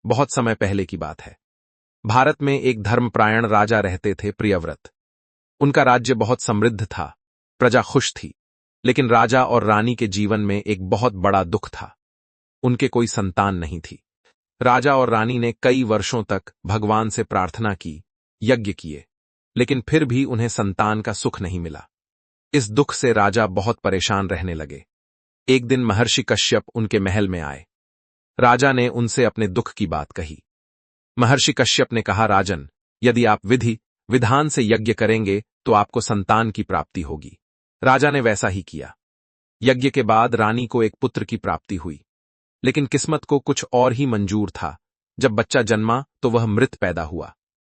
बहुत समय पहले की बात है। भारत में एक धर्मपरायण राजा रहते थे, प्रियव्रत। उनका राज्य बहुत समृद्ध था, प्रजा खुश थी। लेकिन राजा और रानी के जीवन में एक बहुत बड़ा दुख था। उनके कोई संतान नहीं थी। राजा और रानी ने कई वर्षों तक भगवान से प्रार्थना की, यज्ञ किए, लेकिन फिर भी उन्हें संतान का सुख नहीं मिला। इस दुख से राजा बहुत परेशान रहने लगे। एक दिन महर्षि कश्यप उनके महल में आए। राजा ने उनसे अपने दुख की बात कही। महर्षि कश्यप ने कहा, राजन, यदि आप विधि विधान से यज्ञ करेंगे तो आपको संतान की प्राप्ति होगी। राजा ने वैसा ही किया। यज्ञ के बाद रानी को एक पुत्र की प्राप्ति हुई, लेकिन किस्मत को कुछ और ही मंजूर था। जब बच्चा जन्मा तो वह मृत पैदा हुआ।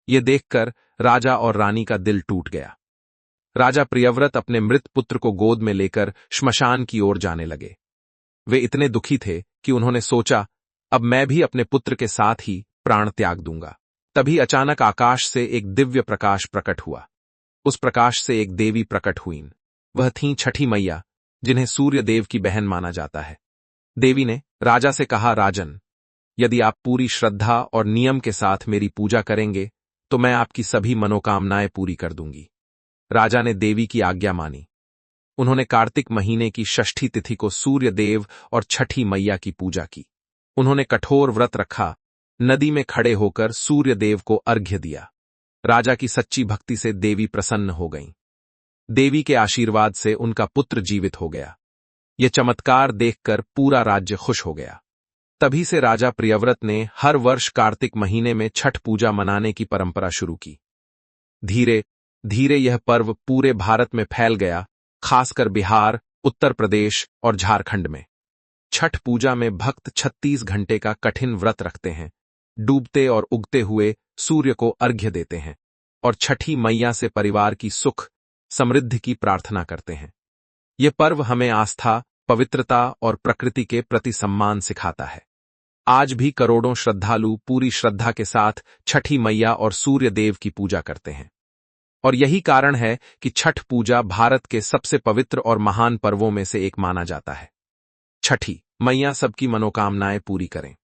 यह देखकर राजा और रानी का दिल टूट गया। राजा प्रियव्रत अपने मृत पुत्र को गोद में लेकर श्मशान की ओर जाने लगे। वे इतने दुखी थे कि उन्होंने सोचा, अब मैं भी अपने पुत्र के साथ ही प्राण त्याग दूंगा। तभी अचानक आकाश से एक दिव्य प्रकाश प्रकट हुआ। उस प्रकाश से एक देवी प्रकट हुईं। वह थीं छठी मैया, जिन्हें सूर्य देव की बहन माना जाता है। देवी ने राजा से कहा, राजन, यदि आप पूरी श्रद्धा और नियम के साथ मेरी पूजा करेंगे तो मैं आपकी सभी मनोकामनाएं पूरी कर दूंगी। राजा ने देवी की आज्ञा मानी। उन्होंने कार्तिक महीने की षष्ठी तिथि को सूर्य देव और छठी मैया की पूजा की। उन्होंने कठोर व्रत रखा, नदी में खड़े होकर सूर्य देव को अर्घ्य दिया। राजा की सच्ची भक्ति से देवी प्रसन्न हो गईं। देवी के आशीर्वाद से उनका पुत्र जीवित हो गया। यह चमत्कार देखकर पूरा राज्य खुश हो गया। तभी से राजा प्रियव्रत ने हर वर्ष कार्तिक महीने में छठ पूजा मनाने की परंपरा शुरू की। धीरे धीरे यह पर्व पूरे भारत में फैल गया, खासकर बिहार, उत्तर प्रदेश और झारखंड में। छठ पूजा में भक्त 36 घंटे का कठिन व्रत रखते हैं, डूबते और उगते हुए सूर्य को अर्घ्य देते हैं और छठी मैया से परिवार की सुख समृद्धि की प्रार्थना करते हैं। यह पर्व हमें आस्था, पवित्रता और प्रकृति के प्रति सम्मान सिखाता है। आज भी करोड़ों श्रद्धालु पूरी श्रद्धा के साथ छठी मैया और सूर्य देव की पूजा करते हैं। और यही कारण है कि छठ पूजा भारत के सबसे पवित्र और महान पर्वों में से एक माना जाता है। छठी मैया सबकी मनोकामनाएं पूरी करें।